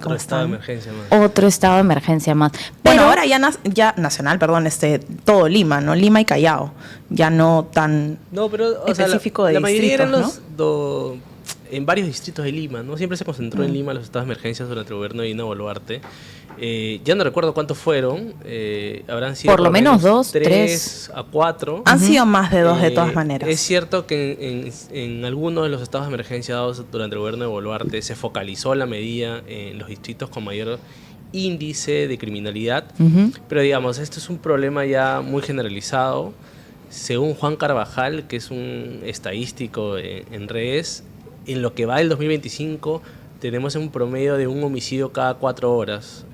Otro estado de emergencia más. Otro estado de emergencia más. Pero bueno, ahora ya nacional, perdón, todo Lima, ¿no? Lima y Callao, ya no tan específico de la mayoría distritos, eran ¿no? En varios distritos de Lima, ¿no? Siempre se concentró en Lima los estados de emergencia durante el gobierno de Dina Boluarte. Ya no recuerdo cuántos fueron, habrán sido por lo menos 2, 3 a 4. Han sido más de 2 de todas maneras. Es cierto que en algunos de los estados de emergencia dados durante el gobierno de Boluarte se focalizó la medida en los distritos con mayor índice de criminalidad, pero digamos, esto es un problema ya muy generalizado. Según Juan Carvajal, que es un estadístico en redes, en lo que va del 2025 tenemos un promedio de un homicidio cada 4 horas.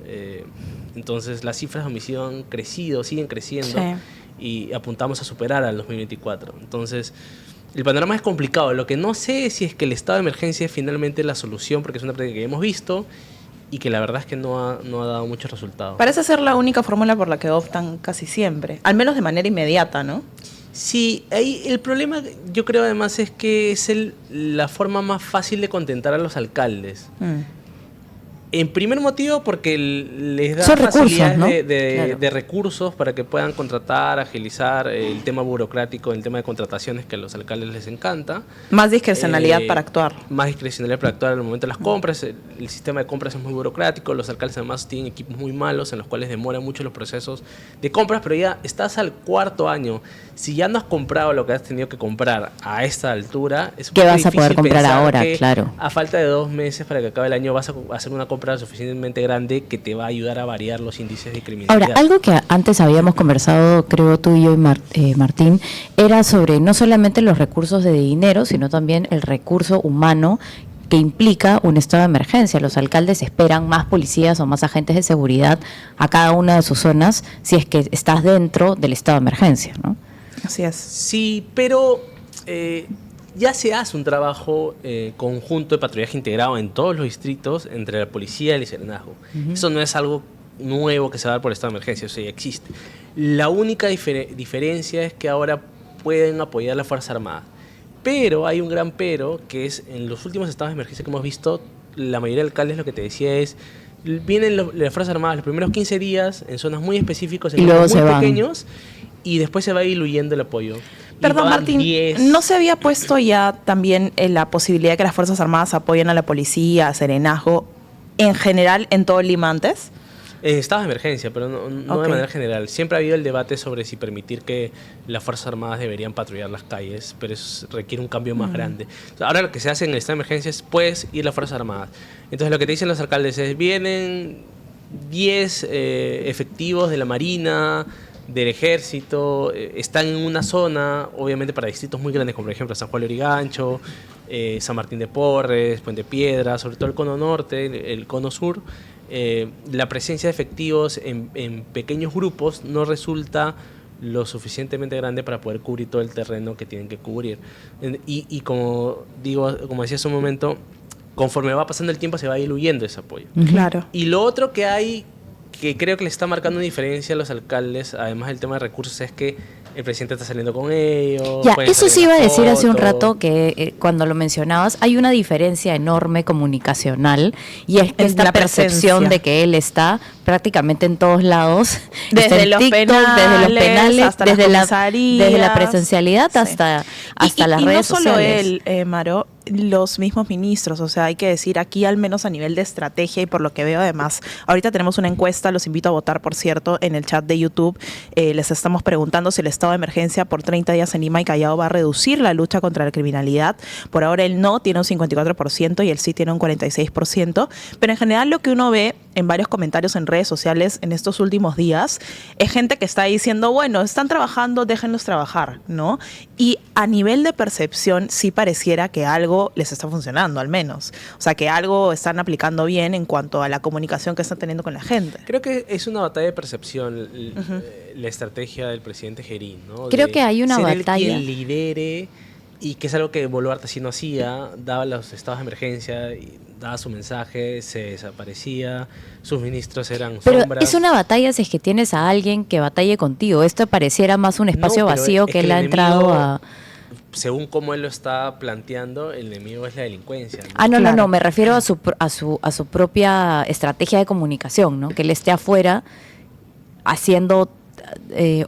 Entonces las cifras de homicidio han crecido, siguen creciendo, y apuntamos a superar al 2024. Entonces el panorama es complicado. Lo que no sé es si es que el estado de emergencia es finalmente la solución, porque es una práctica que hemos visto y que la verdad es que no ha dado muchos resultados. Parece ser la única fórmula por la que optan casi siempre, al menos de manera inmediata, ¿no? Sí, ahí el problema yo creo además es que es la forma más fácil de contentar a los alcaldes. En primer motivo porque les da facilidades, ¿no? de recursos para que puedan contratar, agilizar el tema burocrático, el tema de contrataciones que a los alcaldes les encanta. Más discrecionalidad para actuar. Más discrecionalidad para actuar en el momento de las compras. El sistema de compras es muy burocrático. Los alcaldes además tienen equipos muy malos en los cuales demoran mucho los procesos de compras, pero ya estás al 4.º año. Si ya no has comprado lo que has tenido que comprar a esta altura, es ¿qué vas a poder comprar ahora? Claro. A falta de 2 meses para que acabe el año vas a hacer una compra suficientemente grande que te va a ayudar a variar los índices de criminalidad. Ahora, algo que antes habíamos conversado, creo tú y yo y Martín, era sobre no solamente los recursos de dinero, sino también el recurso humano que implica un estado de emergencia. Los alcaldes esperan más policías o más agentes de seguridad a cada una de sus zonas si es que estás dentro del estado de emergencia, ¿no? Así es. Sí, pero ya se hace un trabajo conjunto de patrullaje integrado en todos los distritos entre la policía y el serenazgo. Eso no es algo nuevo que se va a dar por el estado de emergencia, o sea, ya existe. La única diferencia es que ahora pueden apoyar la Fuerza Armada. Pero hay un gran pero, que es en los últimos estados de emergencia que hemos visto, la mayoría de alcaldes lo que te decía es, vienen las Fuerzas Armadas los primeros 15 días en zonas muy específicas, en grupos muy pequeños, y después se va diluyendo el apoyo. Perdón, Martín, ¿no se había puesto ya también la posibilidad de que las Fuerzas Armadas apoyen a la policía, a serenazgo, en general en todo Lima antes? Estados de emergencia, pero no de manera general. Siempre ha habido el debate sobre si permitir que las Fuerzas Armadas deberían patrullar las calles, pero eso requiere un cambio más grande. Ahora lo que se hace en el estado de emergencia es puedes ir las Fuerzas Armadas. Entonces lo que te dicen los alcaldes es, vienen 10 efectivos de la Marina, del Ejército, están en una zona, obviamente para distritos muy grandes, como por ejemplo San Juan de Lurigancho, San Martín de Porres, Puente Piedra, sobre todo el cono norte, el cono sur. La presencia de efectivos en pequeños grupos no resulta lo suficientemente grande para poder cubrir todo el terreno que tienen que cubrir. Y como decía hace un momento, conforme va pasando el tiempo se va diluyendo ese apoyo. Claro. Y lo otro que hay, que creo que le está marcando una diferencia a los alcaldes, además del tema de recursos, es que el presidente está saliendo con ellos. Ya, eso sí iba a decir hace un rato que cuando lo mencionabas, hay una diferencia enorme comunicacional, y es que esta percepción de que él está prácticamente en todos lados, desde los penales, hasta desde la presencialidad sí. hasta las y redes sociales. Y no solo él, Maro, los mismos ministros, o sea, hay que decir aquí al menos a nivel de estrategia, y por lo que veo además, ahorita tenemos una encuesta, los invito a votar, por cierto, en el chat de YouTube, les estamos preguntando si el estado de emergencia por 30 días en Lima y Callao va a reducir la lucha contra la criminalidad. Por ahora el no tiene un 54% y el sí tiene un 46%, pero en general lo que uno ve en varios comentarios en redes sociales en estos últimos días es gente que está diciendo, bueno, están trabajando, déjenlos trabajar, ¿no? Y a nivel de percepción sí pareciera que algo les está funcionando, al menos. O sea, que algo están aplicando bien en cuanto a la comunicación que están teniendo con la gente. Creo que es una batalla de percepción la estrategia del presidente Gerín, ¿no? Creo que hay una batalla. Él quien lidere, y que es algo que Boluarte así no hacía, daba los estados de emergencia, daba su mensaje, se desaparecía, sus ministros eran sombras. Pero es una batalla si es que tienes a alguien que batalle contigo. Esto pareciera más un espacio vacío que él ha entrado a... según cómo él lo está planteando, el enemigo es la delincuencia, ¿no? Ah, no, Claro. no, me refiero a su propia estrategia de comunicación, ¿no? Que él esté afuera haciendo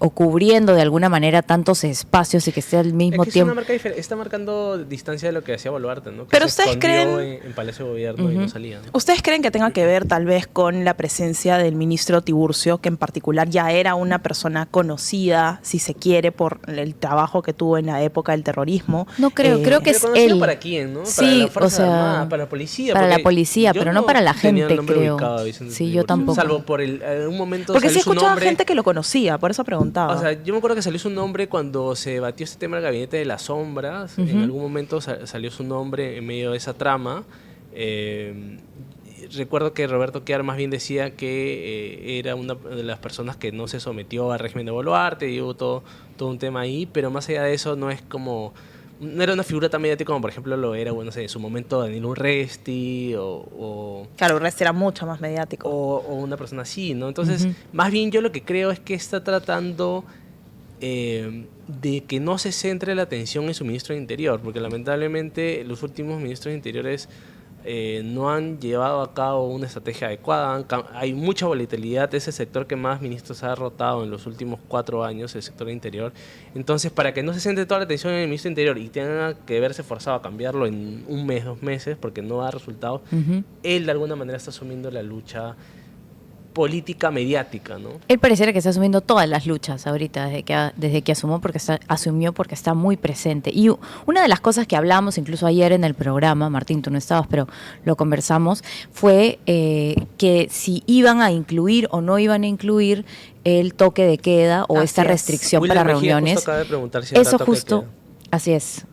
o cubriendo de alguna manera tantos espacios y que esté al mismo Es que tiempo. es una marca diferente, está marcando distancia de lo que hacía Boluarte, ¿no? Que Pero se ustedes escondió creen- en Palacio de Gobierno y no salía, ¿no? ¿Ustedes creen que tenga que ver tal vez con la presencia del ministro Tiburcio, que en particular ya era una persona conocida, si se quiere, por el trabajo que tuvo en la época del terrorismo? No creo, creo que Pero es conocido él. para quién, ¿no? Para Sí, la Fuerza o sea, Armada, para la policía. para la porque policía, yo pero no para la tenía el gente, nombre creo. ubicado de Vicente Sí, yo Tiburcio, tampoco. Salvo por en un momento Porque sí salió su escuchaba nombre. gente que lo conocía, por eso preguntaba. O sea, yo me acuerdo que salió su nombre cuando se debatió este tema del gabinete de las sombras. En algún momento salió su nombre en medio de esa trama. Recuerdo que Roberto Chiar más bien decía que era una de las personas que no se sometió al régimen de Boluarte y hubo todo un tema ahí, pero más allá de eso no es como... No era una figura tan mediática como por ejemplo lo era, bueno, no sé, en su momento Daniel Urresti Claro, Urresti era mucho más mediático. o una persona así, ¿no? Entonces, más bien yo lo que creo es que está tratando de que no se centre la atención en su ministro de Interior, porque lamentablemente los últimos ministros de Interiores no han llevado a cabo una estrategia adecuada. Hay mucha volatilidad, es el sector que más ministros ha rotado en los últimos 4 años, el sector de Interior. Entonces, para que no se centre toda la atención en el ministro de Interior y tenga que verse forzado a cambiarlo en 1 mes, 2 meses, porque no da resultados, él de alguna manera está asumiendo la lucha política mediática, ¿no? Él pareciera que está asumiendo todas las luchas ahorita desde que asumió porque está muy presente. Y una de las cosas que hablamos incluso ayer en el programa, Martín, tú no estabas, pero lo conversamos, fue que si iban a incluir o no iban a incluir el toque de queda o Así esta es. restricción Wilder para Mejía reuniones. justo acaba de preguntar si habrá Eso toque de justo, queda. así es.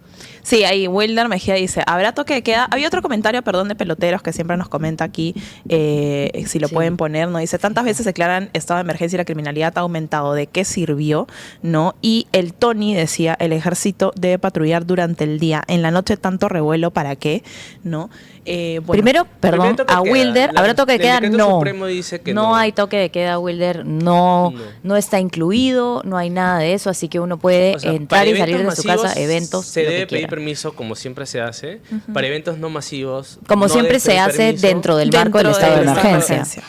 Sí, ahí Wilder Mejía dice, ¿habrá toque de queda? Había otro comentario, perdón, de Peloteros que siempre nos comenta aquí, si lo Sí. pueden poner, ¿no? Dice, tantas veces declaran estado de emergencia y la criminalidad ha aumentado, ¿de qué sirvió? ¿No? Y el Tony decía, el ejército debe patrullar durante el día, en la noche tanto revuelo, ¿para qué? ¿No? Bueno, Primero, perdón, Primero toque a de queda. Wilder, ¿habrá toque de El queda? decreto No. supremo dice que no no. hay toque de queda, Wilder, no No. está incluido, no hay nada de eso, así que uno puede O sea, entrar para y salir de eventos su casa, masivos eventos, se lo que debe pedir quiera. permiso, como siempre se hace. Para eventos no masivos, Como no siempre debe se pedir hace permiso. dentro del marco del Dentro estado de del estado de emergencia.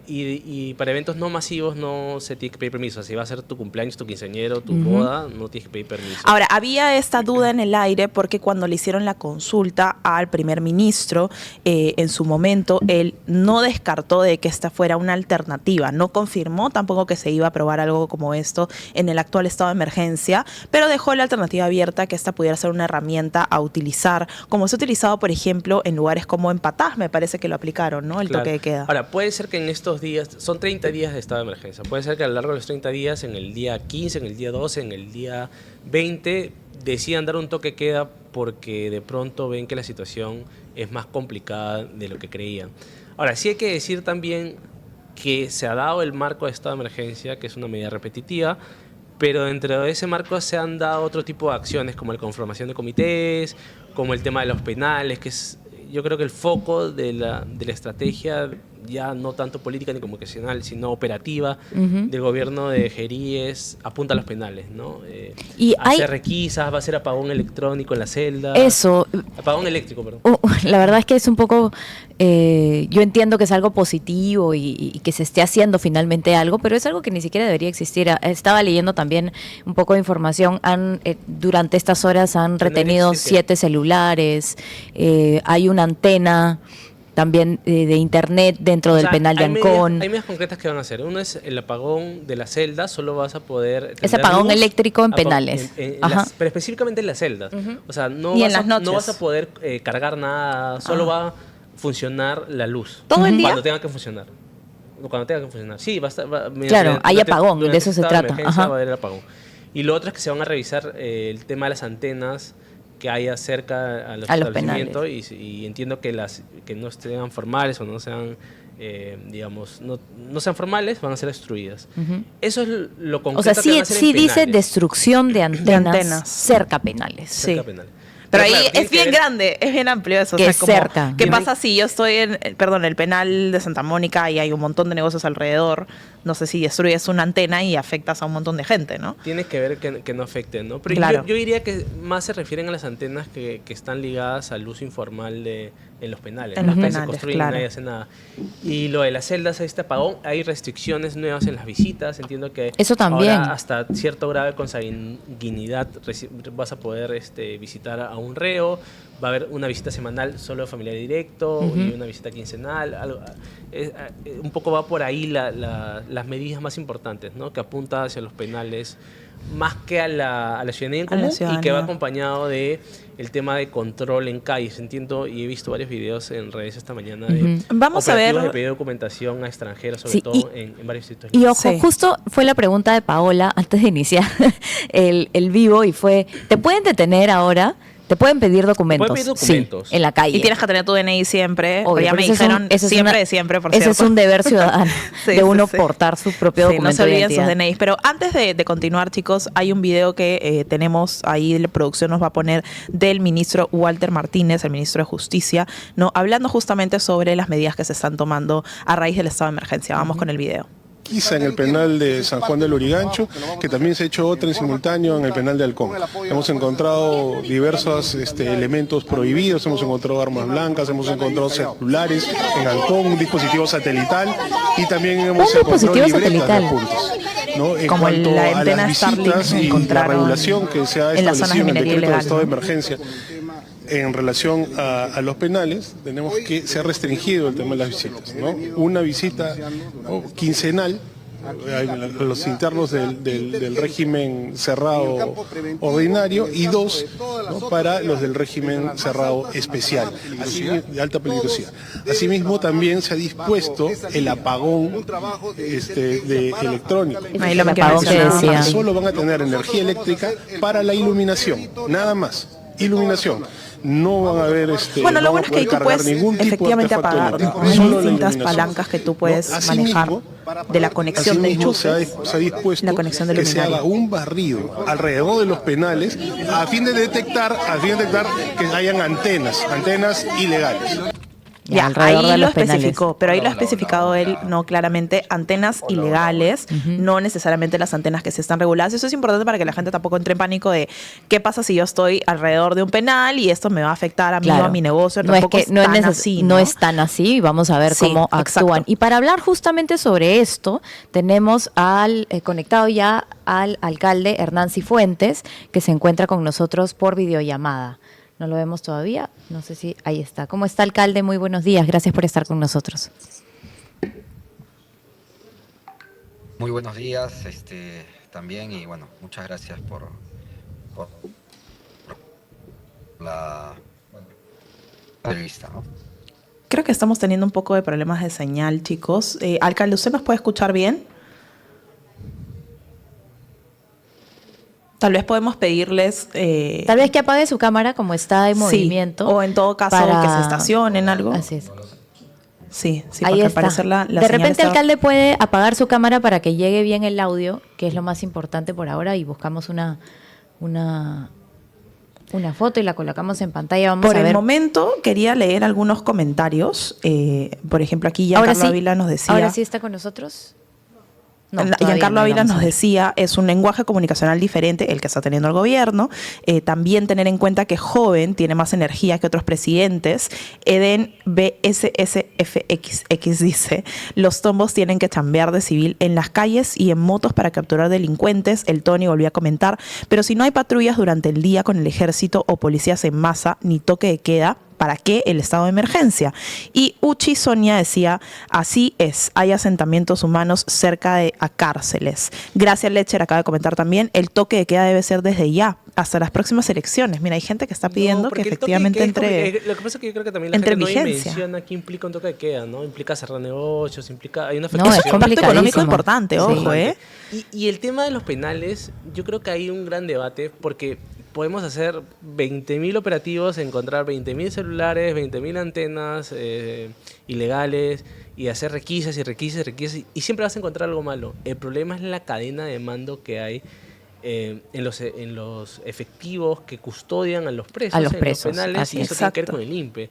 Y para eventos no masivos no se tiene que pedir permiso. Si va a ser tu cumpleaños, tu quinceañero, tu boda, no tienes que pedir permiso. Ahora, había esta duda en el aire porque cuando le hicieron la consulta al primer ministro, en su momento, él no descartó de que esta fuera una alternativa, no confirmó tampoco que se iba a aprobar algo como esto en el actual estado de emergencia, pero dejó la alternativa abierta que esta pudiera ser una herramienta a utilizar, como se ha utilizado, por ejemplo, en lugares como en Patás, me parece que lo aplicaron, ¿no? El Claro. toque de queda. Ahora, puede ser que en estos días, son 30 días de estado de emergencia, puede ser que a lo largo de los 30 días, en el día 15, en el día 12, en el día 20, decidan dar un toque de queda porque de pronto ven que la situación es más complicada de lo que creían. Ahora, sí hay que decir también que se ha dado el marco de estado de emergencia, que es una medida repetitiva, pero dentro de ese marco se han dado otro tipo de acciones, como la conformación de comités, como el tema de los penales, que es, yo creo que el foco de la estrategia, ya no tanto política ni comunicacional, sino operativa, del gobierno de Gerí apunta a los penales, ¿no? Y hacer hay- requisas, va a ser apagón electrónico en la celda. Eso, Apagón eléctrico, perdón. la verdad es que es un poco, yo entiendo que es algo positivo y que se esté haciendo finalmente algo, pero es algo que ni siquiera debería existir. Estaba leyendo también un poco de información, durante estas horas han Que no retenido existe. 7 celulares, hay una antena también de internet dentro O del sea, penal de hay Ancón. medidas concretas que van a hacer. Uno es el apagón de la celda, solo vas a poder... Es tener apagón luz, eléctrico en penales. Ajá. pero específicamente en las celdas. O sea, no Y vas, en las noches. no vas a poder cargar nada, solo va a funcionar la luz. ¿Todo el día? Cuando tenga que funcionar. Cuando tenga que funcionar. Sí, va a estar... Claro, hay apagón, de durante eso ese se estado de trata. emergencia Ajá. va a haber apagón. Y lo otro es que se van a revisar el tema de las antenas que haya cerca a los establecimientos y entiendo que las que no sean formales o no sean digamos no sean formales van a ser destruidas. Eso es lo concreto O sea, que van sí, a hacer sí en dice penales, destrucción de antenas, antenas. cerca penales. cerca Sí. penal. Pero claro, ahí tiene es que bien ver- grande, es bien amplio eso. Que o sea, es como, cerca. ¿qué Tiene- pasa si yo estoy perdón, el penal de Santa Mónica y hay un montón de negocios alrededor? No sé si destruyes una antena y afectas a un montón de gente, ¿no? Tiene que ver que no afecten, ¿no? Pero Claro. yo diría que más se refieren a las antenas que están ligadas al uso informal en los penales. En los ¿no? Que penales, se construyen claro. y nadie hace nada. Y lo de las celdas, este apagón, hay restricciones nuevas en las visitas. Entiendo que Eso también. ahora hasta cierto grado de consanguinidad vas a poder visitar a un reo. Va a haber una visita semanal solo de familiar directo y una visita quincenal. Un poco va por ahí las medidas más importantes, ¿no? Que apunta hacia los penales más que a la ciudadanía en A la común y que va ciudadanía. acompañado de el tema de control en calles. Entiendo y he visto varios videos en redes esta mañana de Ujú. Vamos a operativos ver- de pedido de documentación a extranjeros, sobre Sí, todo en varios sitios. Y ojo, Sí. justo fue la pregunta de Paola antes de iniciar el vivo y fue, ¿te pueden detener ahora? ¿Te pueden pedir documentos? pedir documentos. Sí, en la calle. Y tienes que tener tu DNI siempre. Obvio, ya pero me ese es un- dijeron ese es siempre una- de siempre, por ese cierto. es un deber ciudadano Sí, de uno sí, sí. portar su propio Sí, documento no se de olviden sus identidad. DNIs. Pero antes de continuar, chicos, hay un video que tenemos ahí, la producción nos va a poner del ministro Walter Martínez, el ministro de Justicia, ¿no? Hablando justamente sobre las medidas que se están tomando a raíz del estado de emergencia. Vamos con el video. Quizá en el penal de San Juan del Lurigancho, que también se ha hecho otra en simultáneo en el penal de Halcón. Hemos encontrado diversos elementos prohibidos, hemos encontrado armas blancas, hemos encontrado celulares en Halcón, un dispositivo satelital y también hemos encontrado dispositivo libretas de satelital. apuntes. ¿No? En Como cuanto la a antena las Starlink visitas que y la encontraron regulación que se ha en las zonas de establecido en el minería decreto de ilegal, estado de ¿no? emergencia en relación a los penales, tenemos que se ha restringido el tema de las visitas, ¿no? Una visita quincenal a los internos del régimen cerrado ordinario y dos, ¿no? Para los del régimen cerrado especial, así, de alta peligrosidad. Asimismo, también se ha dispuesto el apagón de electrónico. Ahí lo El apagón que mencionaba. decía. Solo van a tener energía eléctrica para la iluminación, nada más. Iluminación. No van a haber Bueno, no lo van bueno a es que ahí poder tú cargar puedes ningún tipo de efectivamente artefacto apagar, eléctrico, ¿no? Hay solo la distintas iluminación. palancas que tú puedes ¿No? manejar Asimismo, de la conexión de asimismo, se ha enchufes. dispuesto La conexión de que se luminaria. haga un barrido alrededor de los penales a fin de detectar que hayan antenas ilegales. Ya, alrededor ahí de lo los penales. especificó, pero ahí lo ha especificado él, no claramente, antenas ilegales, no necesariamente las antenas que se están reguladas. Eso es importante para que la gente tampoco entre en pánico de qué pasa si yo estoy alrededor de un penal y esto me va a afectar a mí o a mi negocio. No es Tampoco que no es, tan neces- así, no es tan así, vamos a ver Sí, cómo actúan. exacto. Y para hablar justamente sobre esto, tenemos al conectado ya al alcalde Hernán Cifuentes, que se encuentra con nosotros por videollamada. No lo vemos todavía, no sé si ahí está. ¿Cómo está, alcalde? Muy buenos días, gracias por estar con nosotros. Muy buenos días, también, y bueno, muchas gracias por la entrevista, ¿no? Creo que estamos teniendo un poco de problemas de señal, chicos. Alcalde, ¿usted nos puede escuchar bien? Tal vez podemos pedirles... Tal vez que apague su cámara como está en sí, movimiento. o en todo caso que se estacionen algo. Así es. Sí, sí, Ahí porque al está. parecer la De señal repente, estaba- alcalde puede apagar su cámara para que llegue bien el audio, que es lo más importante por ahora, y buscamos una foto y la colocamos en pantalla. Vamos Por a el ver. momento quería leer algunos comentarios. Por ejemplo, aquí Giancarlo Ávila nos decía... ¿Ahora sí está con nosotros? No, todavía Giancarlo no, Ávila vamos a nos ver. decía, es un lenguaje comunicacional diferente el que está teniendo el gobierno. También tener en cuenta que Joven tiene más energía que otros presidentes. Eden BSSFXX dice, los tombos tienen que chambear de civil en las calles y en motos para capturar delincuentes. El Tony volvió a comentar, pero si no hay patrullas durante el día con el ejército o policías en masa, ni toque de queda, ¿para qué el estado de emergencia? Y Uchi Sonia decía, así es, hay asentamientos humanos cerca de a cárceles. Gracias Lecher acaba de comentar también, el toque de queda debe ser desde ya, hasta las próximas elecciones. Mira, hay gente que está pidiendo porque que el toque efectivamente de queda es entre... lo que pasa es que yo creo que también la entre gente no vigencia. dimensiona qué implica un toque de queda, ¿no? Implica cerrar negocios, hay una No, Eso es es un impacto económico complicadísimo. importante, Sí. ojo, ¿eh? Y el tema de los penales, yo creo que hay un gran debate porque podemos hacer 20.000 operativos, encontrar 20.000 celulares, 20.000 antenas ilegales y hacer requisas y siempre vas a encontrar algo malo. El problema es la cadena de mando que hay en los efectivos que custodian a los presos, A los en presos, los penales, así y es. eso tiene que ver Exacto. con el INPE.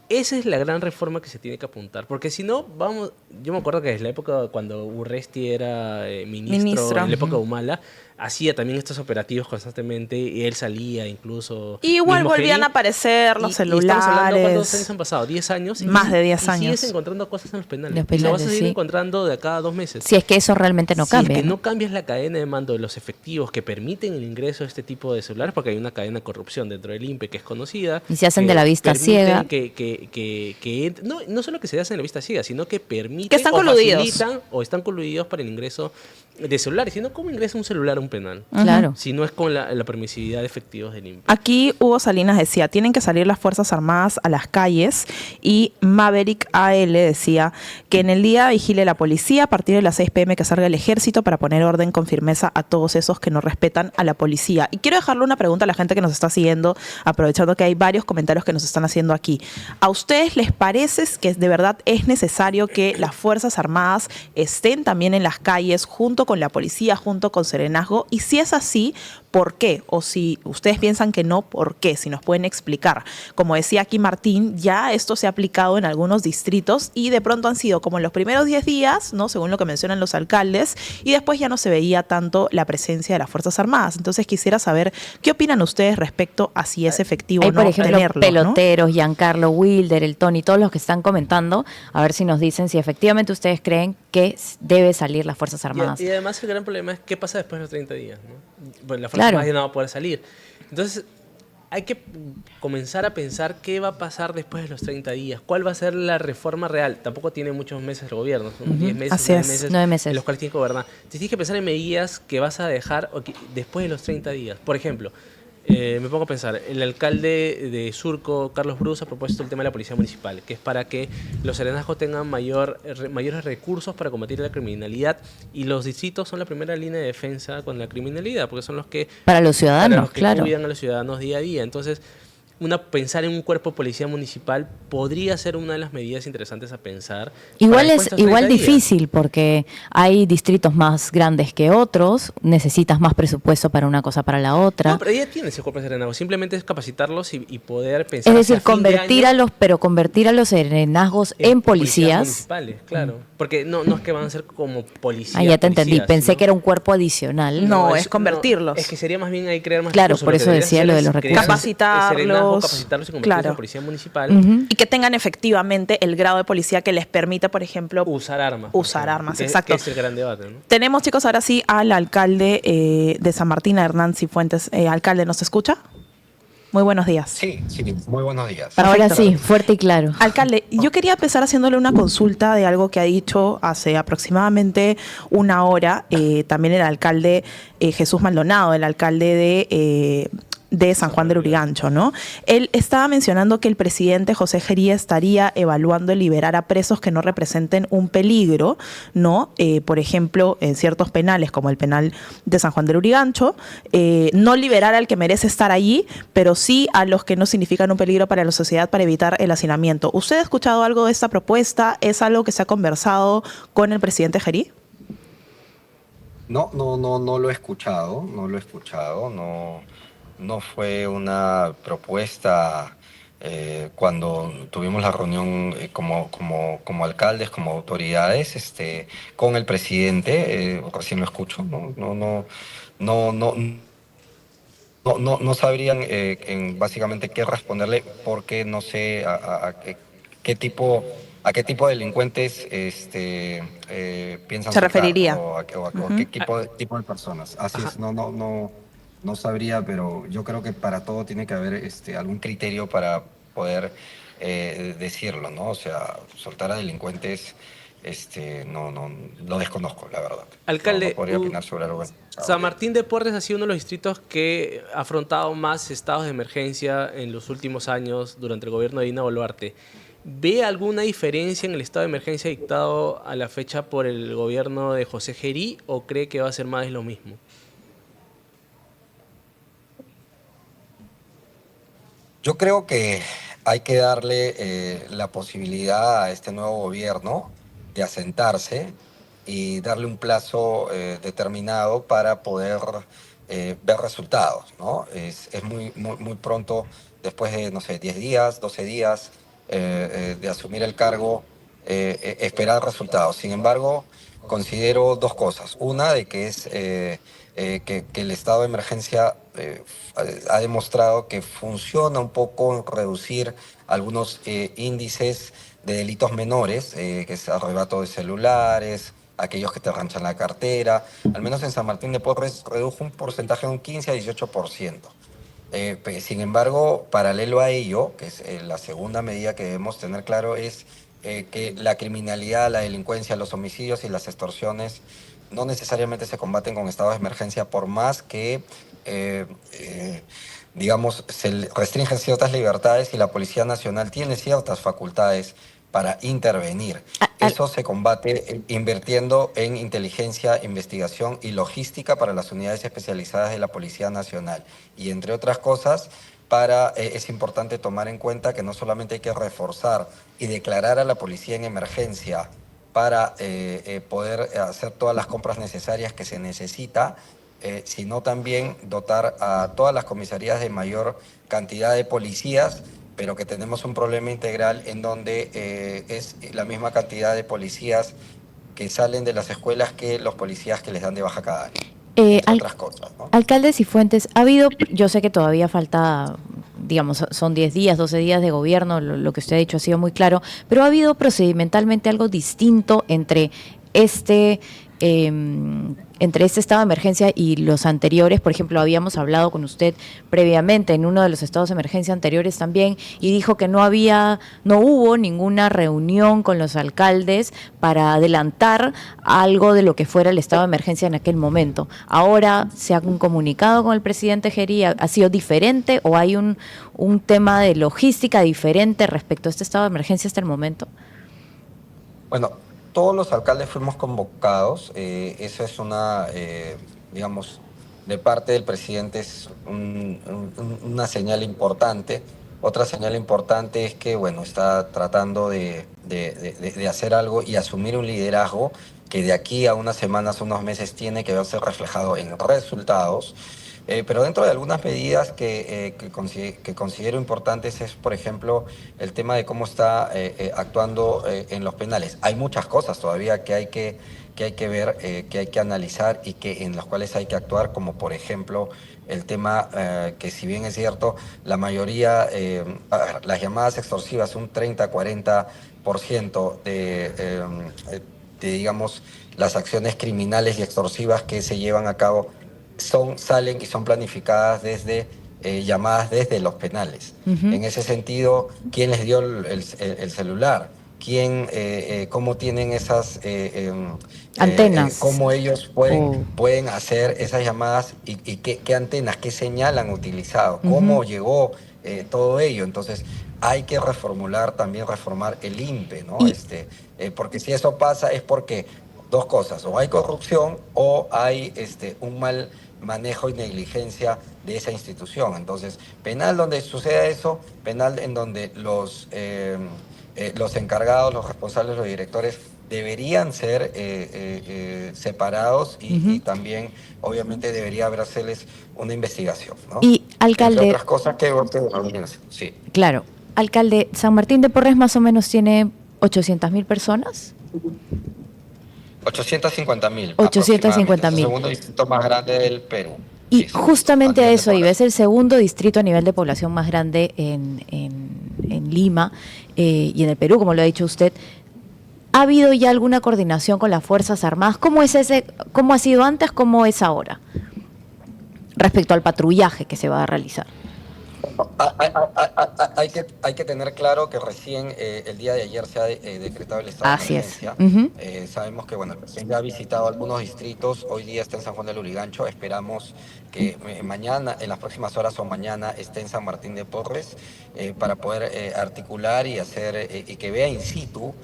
Esa es la gran reforma que se tiene que apuntar, porque si no, vamos, yo me acuerdo que desde la época cuando Urresti era ministro, en la época de Humala, hacía también estos operativos constantemente, y él salía incluso... Y igual mismo volvían Gerí, a aparecer los y estamos hablando, ¿cuántos años celulares. han pasado? 10 años. Más de 10 Y sigues años. encontrando cosas en los penales. Los Y lo vas a penales, seguir sí. encontrando de cada 2 meses. Si es que eso realmente no Si cambia. es que ¿no? no cambias la cadena de mando de los efectivos que permiten el ingreso de este tipo de celulares, porque hay una cadena de corrupción dentro del INPE que es conocida. Y se hacen que de la vista permiten ciega. No solo que se hacen de la vista ciega, sino que permiten Que están o coludidos. facilitan o están coludidos para el ingreso de celulares. Si no, ¿cómo ingresa un celular a un penal? Claro. Si no es con la permisividad de efectivos del INPE. Aquí Hugo Salinas decía, tienen que salir las Fuerzas Armadas a las calles, y Maverick AL decía que en el día vigile la policía, a partir de las 6 p.m. que salga el ejército para poner orden con firmeza a todos esos que no respetan a la policía. Y quiero dejarle una pregunta a la gente que nos está siguiendo, aprovechando que hay varios comentarios que nos están haciendo aquí. ¿A ustedes les parece que de verdad es necesario que las Fuerzas Armadas estén también en las calles junto con la policía, junto con Serenazgo? Y si es así, ¿por qué? O si ustedes piensan que no, ¿por qué? Si nos pueden explicar. Como decía aquí Martín, ya esto se ha aplicado en algunos distritos y de pronto han sido como en los primeros 10 días, ¿no? Según lo que mencionan los alcaldes, y después ya no se veía tanto la presencia de las Fuerzas Armadas. Entonces quisiera saber qué opinan ustedes respecto a si es efectivo o Hay, no por ejemplo, tenerlo, ¿no? peloteros, Giancarlo Wilder, el Tony, todos los que están comentando, a ver si nos dicen si efectivamente ustedes creen que debe salir las Fuerzas Armadas. Y además el gran problema es qué pasa después de los 30 días, ¿no? Bueno, la Fuerza Claro. Armada ya no va a poder salir. Entonces, hay que comenzar a pensar qué va a pasar después de los 30 días, cuál va a ser la reforma real. Tampoco tiene muchos meses el gobierno, son 10 meses, Así 9 es. meses, 9 meses. en los cuales tiene que gobernar. Entonces, tienes que pensar en medidas que vas a dejar después de los 30 días. Por ejemplo, me pongo a pensar, el alcalde de Surco, Carlos Brus, ha propuesto el tema de la policía municipal, que es para que los serenazgos tengan mayores recursos para combatir la criminalidad, y los distritos son la primera línea de defensa con la criminalidad, porque son los que, Para los ciudadanos, para los que claro. cuidan a los ciudadanos día a día. Entonces, pensar en un cuerpo de policía municipal podría ser una de las medidas interesantes a pensar. Igual para después es de estos 30 días. difícil porque hay distritos más grandes que otros, necesitas más presupuesto para una cosa para la otra. No, pero ya tienes ese cuerpo de serenazgos, simplemente es capacitarlos y poder pensar. Es decir, hacia fin de convertir año convertir a los serenazgos en policías. municipales, claro. Porque no es que van a ser como policías. Ah, ya te entendí. policías, Pensé ¿no? que era un cuerpo adicional. No, es convertirlos. Es que sería más bien ahí crear más Claro, recursos. por Lo que eso deberías decía hacer lo de es los crear recursos. Capacitarlos. serenazgo, capacitarlos y convertirlos Claro. en policía municipal. Ujú. Y que tengan efectivamente el grado de policía que les permita, por ejemplo, Usar armas. por Usar ejemplo, armas, que- exacto. Que es el gran debate, ¿no? tenemos, chicos, ahora sí al alcalde de San Martín, a Hernán Cifuentes. Alcalde, ¿nos escucha? Muy buenos días. Sí, muy buenos días. Ahora Perfecto. sí, fuerte y claro. Alcalde, yo quería empezar haciéndole una consulta de algo que ha dicho hace aproximadamente una hora también el alcalde Jesús Maldonado, el alcalde de San Juan del Urigancho, ¿no? Él estaba mencionando que el presidente José Gería estaría evaluando el liberar a presos que no representen un peligro, ¿no? Por ejemplo, en ciertos penales, como el penal de San Juan del Urigancho, no liberar al que merece estar allí, pero sí a los que no significan un peligro para la sociedad para evitar el hacinamiento. ¿Usted ha escuchado algo de esta propuesta? ¿Es algo que se ha conversado con el presidente Gerí? No lo he escuchado, no fue una propuesta cuando tuvimos la reunión como alcaldes, como autoridades, con el presidente, recién lo escucho, no sabrían básicamente qué responderle, porque no sé a qué tipo de delincuentes piensan Se soltar, referiría. o a qué tipo de personas. Así es, no sabría, pero yo creo que para todo tiene que haber algún criterio para poder decirlo, ¿no? O sea, soltar a delincuentes, no lo desconozco, la verdad. Alcalde, no podría opinar sobre algo. San Martín de Porres ha sido uno de los distritos que ha afrontado más estados de emergencia en los últimos años durante el gobierno de Dina Boluarte. ¿Ve alguna diferencia en el estado de emergencia dictado a la fecha por el gobierno de José Gerí, o cree que va a ser más de lo mismo? Yo creo que hay que darle la posibilidad a este nuevo gobierno de asentarse y darle un plazo determinado para poder ver resultados, ¿no? Es muy pronto, después de, no sé, 10 días, 12 días de asumir el cargo, esperar resultados. Sin embargo, considero dos cosas. Una, de que que el estado de emergencia ha demostrado que funciona un poco en reducir algunos índices de delitos menores, que es arrebato de celulares, aquellos que te ranchan la cartera. Al menos en San Martín de Porres redujo un porcentaje de un 15 a 18%. Sin embargo, paralelo a ello, que es la segunda medida que debemos tener claro, es que la criminalidad, la delincuencia, los homicidios y las extorsiones no necesariamente se combaten con estados de emergencia, por más que, digamos, se restringen ciertas libertades y la Policía Nacional tiene ciertas facultades para intervenir. Eso se combate invirtiendo en inteligencia, investigación y logística para las unidades especializadas de la Policía Nacional. Y entre otras cosas, es importante tomar en cuenta que no solamente hay que reforzar y declarar a la policía en emergencia para poder hacer todas las compras necesarias que se necesita, sino también dotar a todas las comisarías de mayor cantidad de policías, pero que tenemos un problema integral en donde es la misma cantidad de policías que salen de las escuelas que los policías que les dan de baja cada año, entre otras cosas, ¿no? Alcalde Cifuentes, ha habido, yo sé que todavía falta, digamos, son 10 días, 12 días de gobierno, lo que usted ha dicho ha sido muy claro, pero ha habido procedimentalmente algo distinto entre entre este estado de emergencia y los anteriores. Por ejemplo, habíamos hablado con usted previamente en uno de los estados de emergencia anteriores también, y dijo que no hubo ninguna reunión con los alcaldes para adelantar algo de lo que fuera el estado de emergencia en aquel momento. Ahora se han comunicado con el presidente Geri, ¿ha sido diferente o hay un tema de logística diferente respecto a este estado de emergencia hasta el momento? Bueno, todos los alcaldes fuimos convocados. Eso es digamos, de parte del presidente es una señal importante. Otra señal importante es que, bueno, está tratando de hacer algo y asumir un liderazgo que de aquí a unas semanas, unos meses, tiene que verse reflejado en resultados. Pero dentro de algunas medidas que considero importantes es, por ejemplo, el tema de cómo está actuando en los penales. Hay muchas cosas todavía que hay que ver, que hay que analizar y en las cuales hay que actuar, como por ejemplo el tema que, si bien es cierto, la mayoría, las llamadas extorsivas, un 30-40% digamos, las acciones criminales y extorsivas que se llevan a cabo salen y son planificadas desde llamadas desde los penales. En ese sentido, ¿quién les dio el celular? ¿Cómo tienen esas antenas? ¿Cómo ellos pueden hacer esas llamadas y qué antenas, qué señal han utilizado? ¿Cómo llegó todo ello? Entonces, hay que reformar el INPE, ¿no? Porque si eso pasa es porque dos cosas: o hay corrupción o hay un mal manejo y negligencia de esa institución. Entonces, penal donde suceda eso, penal en donde los encargados, los responsables, los directores deberían ser separados y también, obviamente, debería hacerles una investigación, ¿no? Y, alcalde, entre otras cosas sí. Claro. Alcalde, San Martín de Porres más o menos tiene 800.000 personas. 850.000. 850.000. Es el segundo distrito más grande del Perú. Y sí, justamente a eso iba, es el segundo distrito a nivel de población más grande en Lima y en el Perú, como lo ha dicho usted. ¿Ha habido ya alguna coordinación con las Fuerzas Armadas? ¿Cómo ha sido antes, cómo es ahora? Respecto al patrullaje que se va a realizar. Hay que tener claro que recién el día de ayer se ha decretado el estado Así de es. emergencia. Sabemos que, bueno, el presidente ha visitado algunos distritos. Hoy día está en San Juan de Lurigancho. Esperamos que mañana, en las próximas horas o mañana, esté en San Martín de Porres para poder articular y hacer y que vea in situ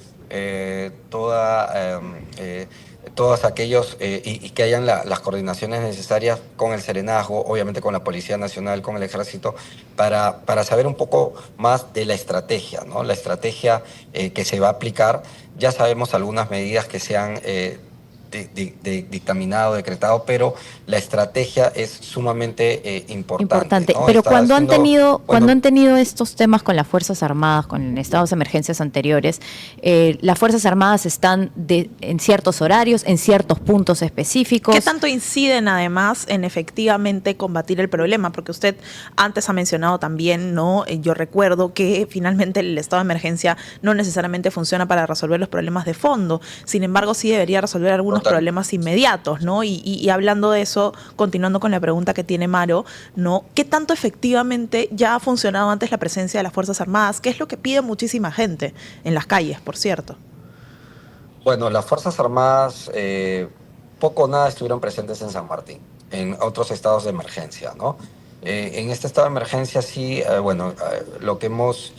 todos aquellos y que hayan las coordinaciones necesarias con el Serenazgo, obviamente con la Policía Nacional, con el Ejército, para saber un poco más de la estrategia, ¿no? La estrategia que se va a aplicar. Ya sabemos algunas medidas que se han dictaminado, decretado, pero la estrategia es sumamente importante, ¿no? Pero Está cuando han haciendo, tenido, bueno, cuando han tenido estos temas con las Fuerzas Armadas, con estados de emergencias anteriores, las Fuerzas Armadas están en ciertos horarios, en ciertos puntos específicos. ¿Qué tanto inciden además en efectivamente combatir el problema? Porque usted antes ha mencionado también, ¿no? Yo recuerdo que finalmente el estado de emergencia no necesariamente funciona para resolver los problemas de fondo. Sin embargo, sí debería resolver algunos problemas inmediatos, ¿no? Y hablando de eso, continuando con la pregunta que tiene Maro, ¿no? ¿Qué tanto efectivamente ya ha funcionado antes la presencia de las Fuerzas Armadas? ¿Qué es lo que pide muchísima gente en las calles, por cierto? Bueno, las Fuerzas Armadas poco o nada estuvieron presentes en San Martín, en otros estados de emergencia, ¿no? En este estado de emergencia sí, lo que hemos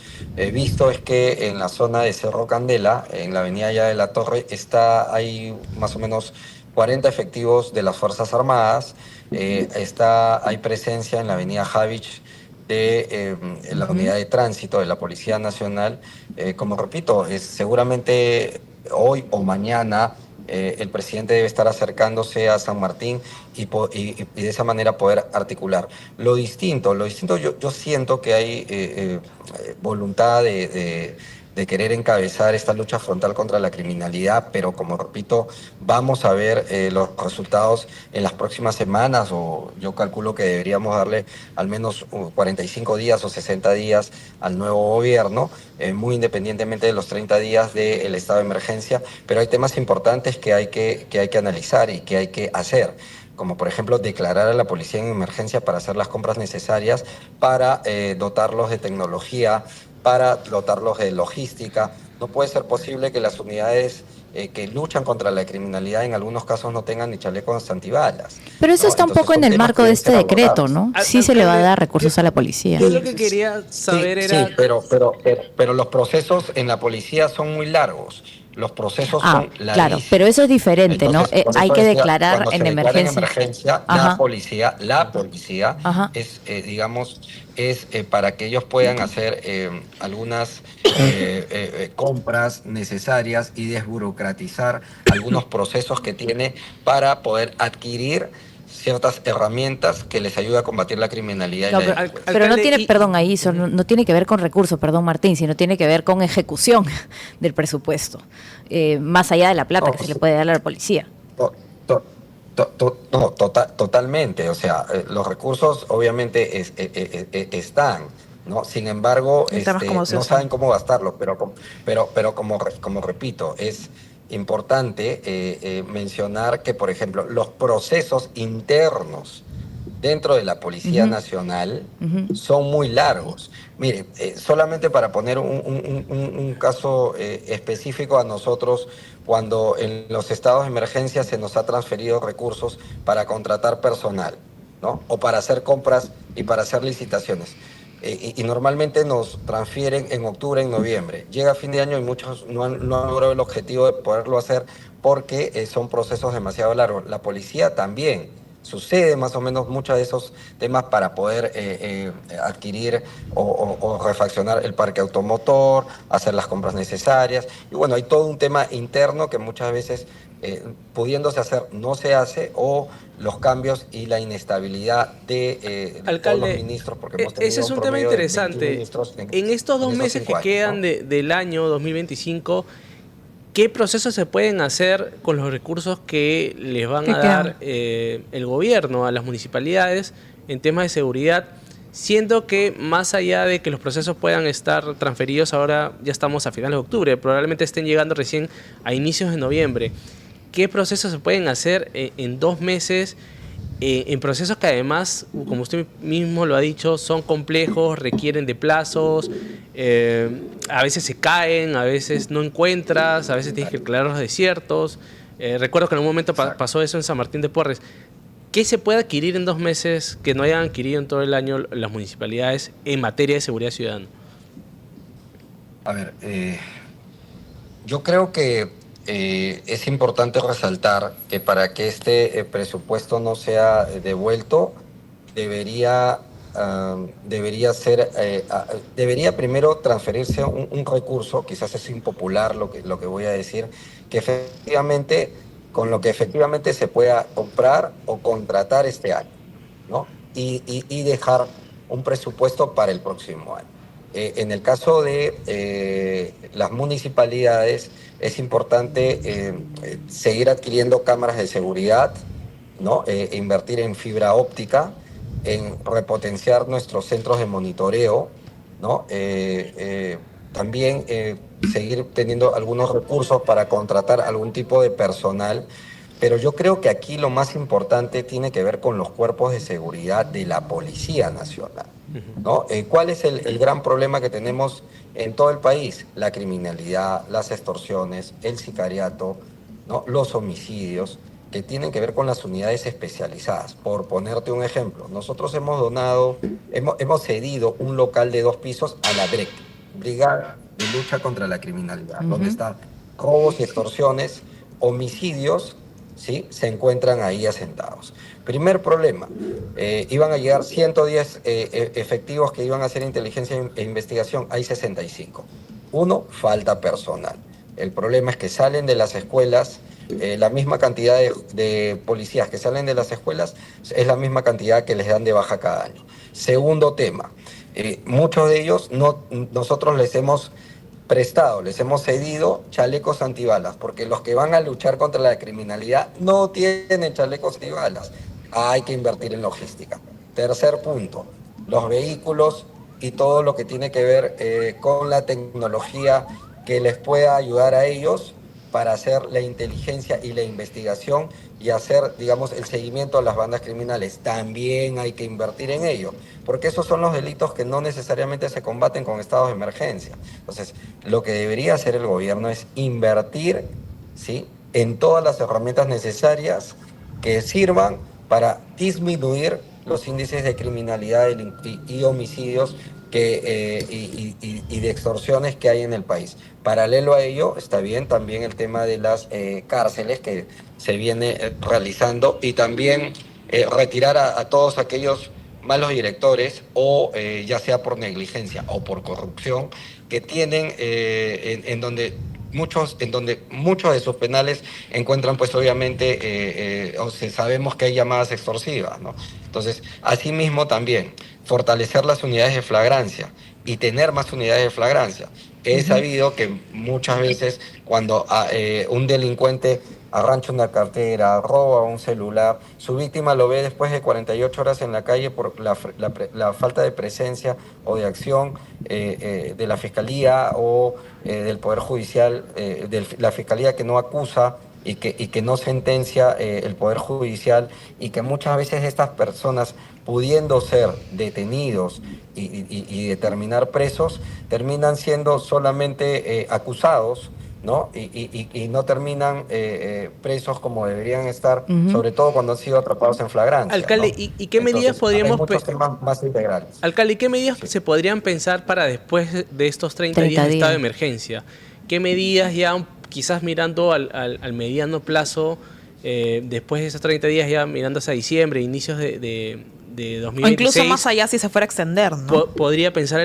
visto es que en la zona de Cerro Candela, en la avenida Ya de la Torre, hay más o menos 40 efectivos de las Fuerzas Armadas, hay presencia en la avenida Javich de la unidad de tránsito de la Policía Nacional. Como repito, seguramente hoy o mañana el presidente debe estar acercándose a San Martín y de esa manera poder articular. Lo distinto yo siento que hay voluntad de querer encabezar esta lucha frontal contra la criminalidad, pero como repito, vamos a ver los resultados en las próximas semanas, o yo calculo que deberíamos darle al menos 45 días o 60 días al nuevo gobierno, muy independientemente de los 30 días del estado de emergencia, pero hay temas importantes que hay que analizar y que hay que hacer, como por ejemplo declarar a la policía en emergencia para hacer las compras necesarias, para dotarlos de tecnología, para dotarlos de logística. No puede ser posible que las unidades que luchan contra la criminalidad en algunos casos no tengan ni chalecos antibalas. Pero eso está un poco en el marco de este decreto, ¿no? Sí se le va a dar recursos a la policía. Yo lo que quería saber era... Sí, pero los procesos en la policía son muy largos. Los procesos son larguísimos. Claro, pero eso es diferente, Entonces, ¿no? Hay que declarar en emergencia. emergencia. La policía es, es para que ellos puedan hacer algunas compras necesarias y desburocratizar algunos procesos que tiene para poder adquirir ciertas herramientas que les ayuda a combatir la criminalidad. No, pero no tiene, perdón, ahí no tiene que ver con recursos, perdón Martín, sino tiene que ver con ejecución del presupuesto, más allá de la plata que se le puede dar a la policía. Totalmente, o sea, los recursos obviamente están, ¿no? Sin embargo, no saben cómo gastarlos, pero como repito, es importante mencionar que, por ejemplo, los procesos internos dentro de la Policía Nacional son muy largos. Mire, solamente para poner un caso específico, a nosotros, cuando en los estados de emergencia se nos ha transferido recursos para contratar personal, ¿no? O para hacer compras y para hacer licitaciones. Y normalmente nos transfieren en octubre, en noviembre. Llega fin de año y muchos no han logrado el objetivo de poderlo hacer porque son procesos demasiado largos. La policía también sucede más o menos muchos de esos temas para poder adquirir o refaccionar el parque automotor, hacer las compras necesarias. Y bueno, hay todo un tema interno que muchas veces pudiéndose hacer no se hace, o los cambios y la inestabilidad de todos los ministros, porque hemos tenido ese es un tema interesante. En estos 2 meses que quedan, ¿no?, del año 2025, ¿qué procesos se pueden hacer con los recursos que les van a dar el gobierno a las municipalidades en temas de seguridad? Siento que más allá de que los procesos puedan estar transferidos, ahora ya estamos a finales de octubre, probablemente estén llegando recién a inicios de noviembre. ¿Qué procesos se pueden hacer en 2 meses? En procesos que además, como usted mismo lo ha dicho, son complejos, requieren de plazos, a veces se caen, a veces no encuentras, a veces tienes que declarar los desiertos. Recuerdo que en un momento pasó eso en San Martín de Porres. ¿Qué se puede adquirir en 2 meses que no hayan adquirido en todo el año las municipalidades en materia de seguridad ciudadana? A ver, yo creo que es importante resaltar que para que este presupuesto no sea devuelto, debería primero transferirse un recurso, quizás es impopular lo que voy a decir, que efectivamente con lo que efectivamente se pueda comprar o contratar este año, ¿no? Y dejar un presupuesto para el próximo año. En el caso de las municipalidades, es importante seguir adquiriendo cámaras de seguridad, ¿no? Invertir en fibra óptica, en repotenciar nuestros centros de monitoreo, ¿no? También seguir teniendo algunos recursos para contratar algún tipo de personal. Pero yo creo que aquí lo más importante tiene que ver con los cuerpos de seguridad de la Policía Nacional, ¿no? ¿Cuál es el gran problema que tenemos en todo el país? La criminalidad, las extorsiones, el sicariato, ¿no? Los homicidios, que tienen que ver con las unidades especializadas. Por ponerte un ejemplo, nosotros hemos cedido un local de 2 pisos a la BREC, Brigada de Lucha contra la Criminalidad, donde están robos y extorsiones, homicidios, ¿sí? Se encuentran ahí asentados. Primer problema, iban a llegar 110 efectivos que iban a hacer inteligencia e investigación, hay 65. Uno, falta personal. El problema es que salen de las escuelas, la misma cantidad de policías que salen de las escuelas es la misma cantidad que les dan de baja cada año. Segundo tema, muchos de ellos nosotros les hemos prestado, les hemos cedido chalecos antibalas, porque los que van a luchar contra la criminalidad no tienen chalecos antibalas. Hay que invertir en logística. Tercer punto, los vehículos y todo lo que tiene que ver con la tecnología que les pueda ayudar a ellos para hacer la inteligencia y la investigación y hacer, digamos, el seguimiento a las bandas criminales. También hay que invertir en ello, porque esos son los delitos que no necesariamente se combaten con estados de emergencia. Entonces, lo que debería hacer el gobierno es invertir, ¿sí?, en todas las herramientas necesarias que sirvan para disminuir los índices de criminalidad y homicidios y de extorsiones que hay en el país. Paralelo a ello, está bien también el tema de las cárceles que se viene realizando, y también retirar a todos aquellos malos directores, o ya sea por negligencia o por corrupción, que tienen en donde muchos de sus penales encuentran, pues obviamente, sabemos que hay llamadas extorsivas, ¿no? Entonces, asimismo también fortalecer las unidades de flagrancia y tener más unidades de flagrancia. He sabido que muchas veces cuando un delincuente arrancha una cartera, roba un celular, su víctima lo ve después de 48 horas en la calle por la falta de presencia o de acción de la Fiscalía o del Poder Judicial, de la Fiscalía que no acusa y que no sentencia el Poder Judicial, y que muchas veces estas personas, pudiendo ser detenidos y terminar presos, terminan siendo solamente acusados, ¿no? Y no terminan presos como deberían estar, sobre todo cuando han sido atrapados en flagrancia. Alcalde, ¿no? ¿y qué medidas podríamos... Hay muchos temas más integrales. Alcalde, ¿qué medidas se podrían pensar para después de estos 30 días de estado de emergencia? ¿Qué medidas ya, quizás mirando al mediano plazo, después de esos 30 días, ya mirando hacia diciembre, inicios de 2026... O incluso más allá si se fuera a extender, ¿no? Debería pensar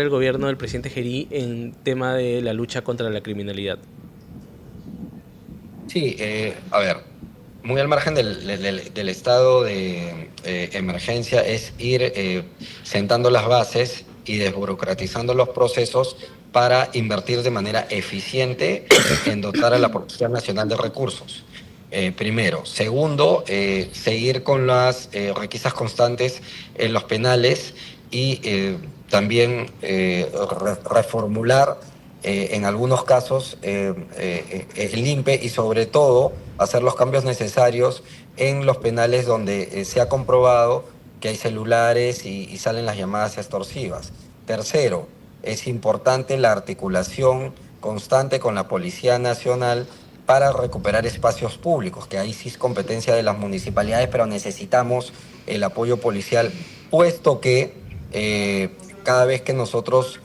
el gobierno del presidente Gerí en tema de la lucha contra la criminalidad. Sí, a ver, muy al margen del estado de emergencia es ir sentando las bases y desburocratizando los procesos para invertir de manera eficiente en dotar a la Policía Nacional de recursos. Primero. Segundo, seguir con las requisas constantes en los penales y también reformular en algunos casos el INPE, y sobre todo hacer los cambios necesarios en los penales donde se ha comprobado que hay celulares y salen las llamadas extorsivas. Tercero, es importante la articulación constante con la Policía Nacional para recuperar espacios públicos, que ahí sí es competencia de las municipalidades, pero necesitamos el apoyo policial, puesto que cada vez que nosotros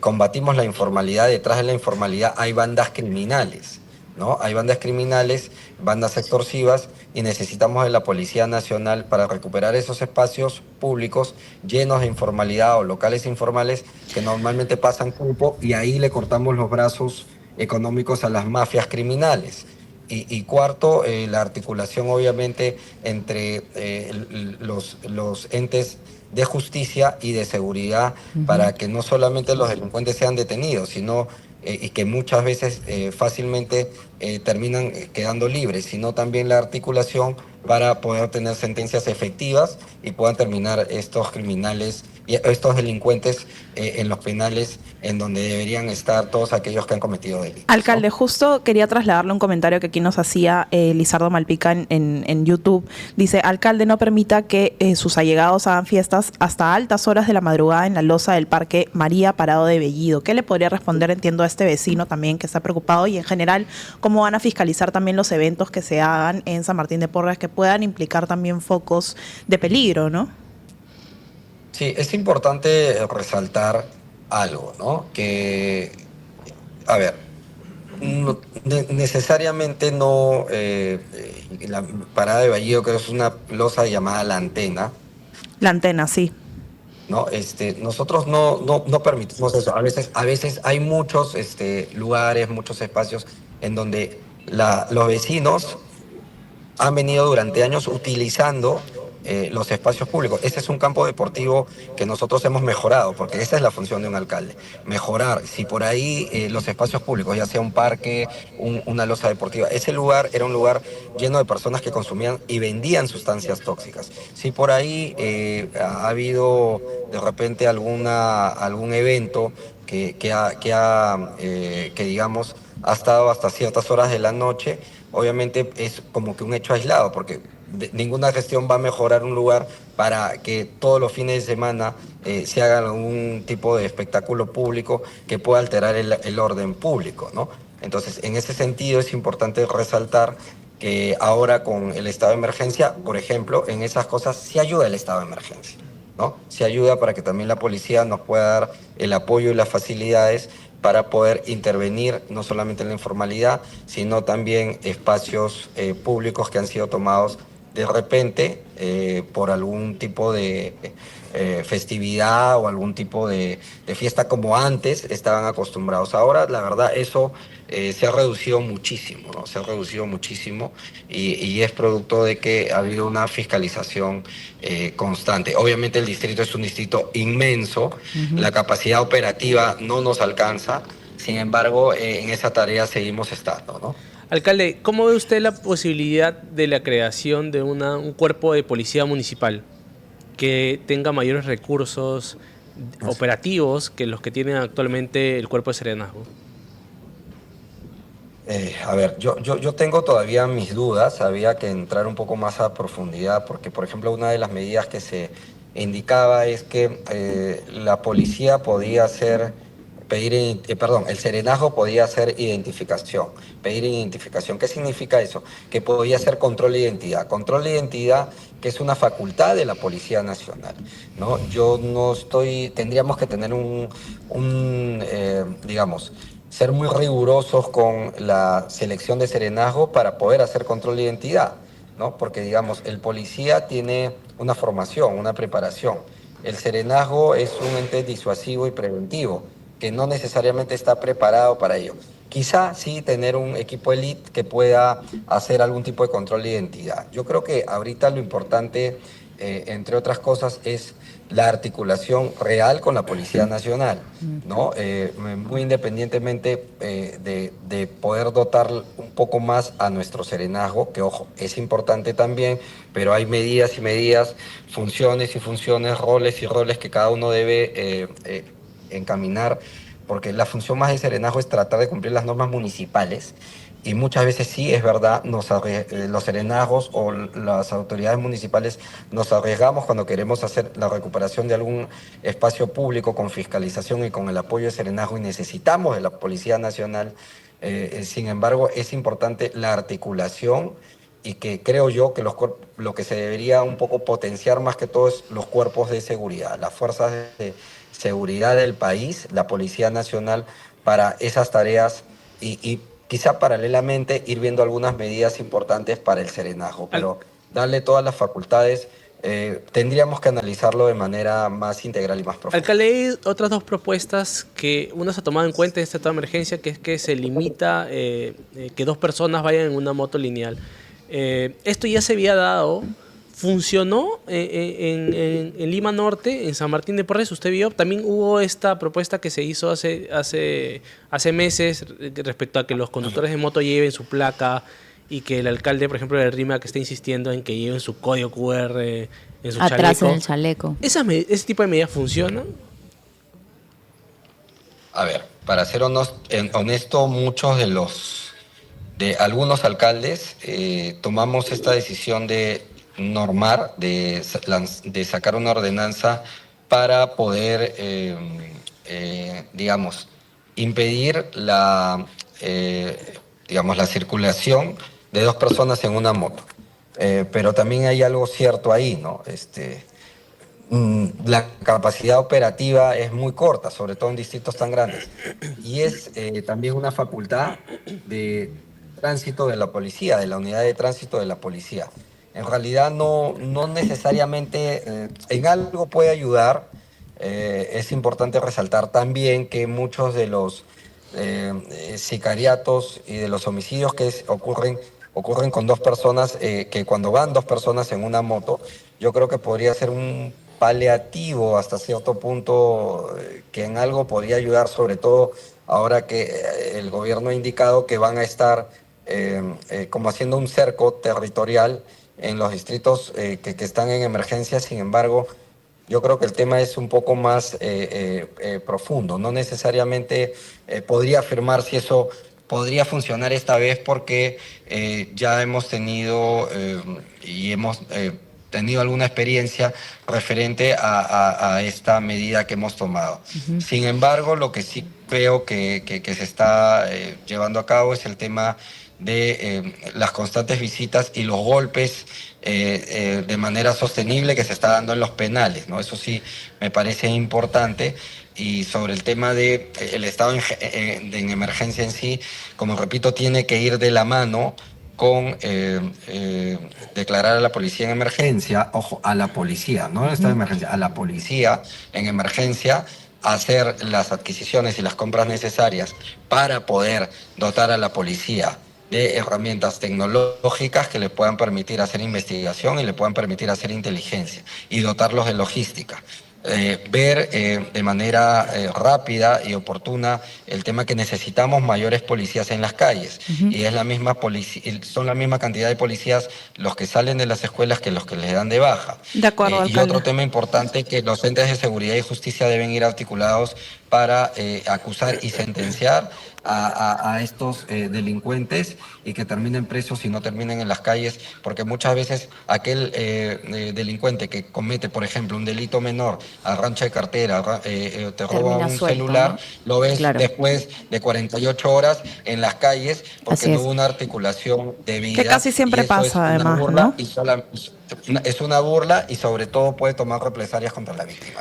combatimos la informalidad, detrás de la informalidad hay bandas criminales, ¿no? Hay bandas criminales, bandas extorsivas, y necesitamos de la Policía Nacional para recuperar esos espacios públicos llenos de informalidad o locales informales que normalmente pasan cupo, y ahí le cortamos los brazos económicos a las mafias criminales. Y cuarto, la articulación obviamente entre los entes de justicia y de seguridad para que no solamente los delincuentes sean detenidos, sino y que muchas veces fácilmente terminan quedando libres, sino también la articulación para poder tener sentencias efectivas y puedan terminar estos criminales y estos delincuentes en los penales en donde deberían estar todos aquellos que han cometido delitos, ¿no? Alcalde, justo quería trasladarle un comentario que aquí nos hacía Lizardo Malpica en YouTube. Dice, alcalde, no permita que sus allegados hagan fiestas hasta altas horas de la madrugada en la loza del Parque María Parado de Bellido. ¿Qué le podría responder, entiendo, a este vecino también que está preocupado? Y en general, ¿cómo van a fiscalizar también los eventos que se hagan en San Martín de Porres que puedan implicar también focos de peligro, ¿no? Sí, es importante resaltar algo, ¿no? Que, a ver, necesariamente no, la parada de Bahío, que es una losa llamada La Antena, La antena, sí. ¿no? Nosotros no permitimos eso. A veces hay muchos lugares, muchos espacios en donde los vecinos han venido durante años utilizando los espacios públicos. Ese es un campo deportivo que nosotros hemos mejorado, porque esa es la función de un alcalde, mejorar. Si por ahí los espacios públicos, ya sea un parque, una losa deportiva, ese lugar era un lugar lleno de personas que consumían y vendían sustancias tóxicas. Si por ahí ha habido de repente algún evento que digamos ha estado hasta ciertas horas de la noche, obviamente es como que un hecho aislado, porque ninguna gestión va a mejorar un lugar para que todos los fines de semana se haga algún tipo de espectáculo público que pueda alterar el orden público, ¿no? Entonces, en ese sentido es importante resaltar que ahora con el estado de emergencia, por ejemplo, en esas cosas sí ayuda el estado de emergencia, ¿no? Sí ayuda para que también la policía nos pueda dar el apoyo y las facilidades para poder intervenir no solamente en la informalidad, sino también espacios públicos que han sido tomados de repente por algún tipo de festividad o algún tipo de fiesta como antes estaban acostumbrados. Ahora, la verdad, eso se ha reducido muchísimo, ¿no? Se ha reducido muchísimo y es producto de que ha habido una fiscalización constante. Obviamente el distrito es un distrito inmenso, la capacidad operativa no nos alcanza, sin embargo, en esa tarea seguimos estando, ¿no? Alcalde, ¿cómo ve usted la posibilidad de la creación de un cuerpo de policía municipal que tenga mayores recursos operativos que los que tiene actualmente el cuerpo de serenazgo? A ver, yo tengo todavía mis dudas, había que entrar un poco más a profundidad, porque por ejemplo una de las medidas que se indicaba es que la policía podía el serenazgo podía hacer identificación, pedir identificación. ¿Qué significa eso? Que podía hacer control de identidad. Control de identidad que es una facultad de la Policía Nacional, ¿no? Yo no estoy, tendríamos que tener digamos, ser muy rigurosos con la selección de serenazgo para poder hacer control de identidad, ¿no? Porque, digamos, el policía tiene una formación, una preparación. El serenazgo es un ente disuasivo y preventivo, que no necesariamente está preparado para ello. Quizá sí tener un equipo elite que pueda hacer algún tipo de control de identidad. Yo creo que ahorita lo importante, entre otras cosas, es la articulación real con la Policía Nacional, ¿no? Muy independientemente de poder dotar un poco más a nuestro serenazgo, que ojo, es importante también, pero hay medidas y medidas, funciones y funciones, roles y roles que cada uno debe encaminar, porque la función más de serenazgo es tratar de cumplir las normas municipales y muchas veces sí, es verdad, los serenazgos o las autoridades municipales nos arriesgamos cuando queremos hacer la recuperación de algún espacio público con fiscalización y con el apoyo de serenazgo y necesitamos de la Policía Nacional. Sin embargo, es importante la articulación y que creo yo que lo que se debería un poco potenciar más que todo es los cuerpos de seguridad, las fuerzas de seguridad del país, la Policía Nacional, para esas tareas y quizá paralelamente ir viendo algunas medidas importantes para el serenazgo, pero darle todas las facultades tendríamos que analizarlo de manera más integral y más profunda. Alcalde, hay otras dos propuestas que una se ha tomado en cuenta en este estado de emergencia, que es que se limita que 2 personas vayan en una moto lineal. Esto ya se había dado, funcionó en Lima Norte, en San Martín de Porres, usted vio, también hubo esta propuesta que se hizo hace meses respecto a que los conductores de moto lleven su placa y que el alcalde, por ejemplo, de RIMAC está insistiendo en que lleven su código QR en su Atrás chaleco. en el chaleco. ¿Ese tipo de medidas funcionan? A ver, para ser honesto, muchos de algunos alcaldes tomamos esta decisión de normar, de sacar una ordenanza para poder, digamos, impedir digamos, la circulación de 2 personas en una moto. Pero también hay algo cierto ahí, ¿no? La capacidad operativa es muy corta, sobre todo en distritos tan grandes. Y es también una facultad de tránsito de la policía, de la unidad de tránsito de la policía. En realidad no necesariamente en algo puede ayudar. Es importante resaltar también que muchos de los sicariatos y de los homicidios que ocurren con 2 personas, que cuando van 2 personas en una moto, yo creo que podría ser un paliativo hasta cierto punto, que en algo podría ayudar, sobre todo ahora que el gobierno ha indicado que van a estar como haciendo un cerco territorial en los distritos que están en emergencia. Sin embargo, yo creo que el tema es un poco más profundo. No necesariamente podría afirmar si eso podría funcionar esta vez, porque ya hemos tenido tenido alguna experiencia referente a esta medida que hemos tomado. Sin embargo, lo que sí creo que se está llevando a cabo es el tema de las constantes visitas y los golpes de manera sostenible que se está dando en los penales, ¿no? Eso sí me parece importante. Y sobre el tema de el estado en emergencia en sí, como repito, tiene que ir de la mano con declarar a la policía en emergencia, ojo, a la policía, no en estado de emergencia, a la policía en emergencia, hacer las adquisiciones y las compras necesarias para poder dotar a la policía de herramientas tecnológicas que le puedan permitir hacer investigación y le puedan permitir hacer inteligencia y dotarlos de logística. Ver de manera rápida y oportuna el tema que necesitamos mayores policías en las calles. Y es son la misma cantidad de policías los que salen de las escuelas que los que les dan de baja. De acuerdo, Y alcalde. otro tema importante, que los entes de seguridad y justicia deben ir articulados para acusar y sentenciar a estos delincuentes, y que terminen presos y no terminen en las calles, porque muchas veces aquel delincuente que comete, por ejemplo, un delito menor, arrancha de cartera, te roba Termina un suelto, celular, ¿no? lo ves Claro. después de 48 horas en las calles, porque Así no es. hubo una articulación debida. Que casi siempre y eso es pasa, una además, burla, ¿no? es una burla, y sobre todo puede tomar represalias contra la víctima.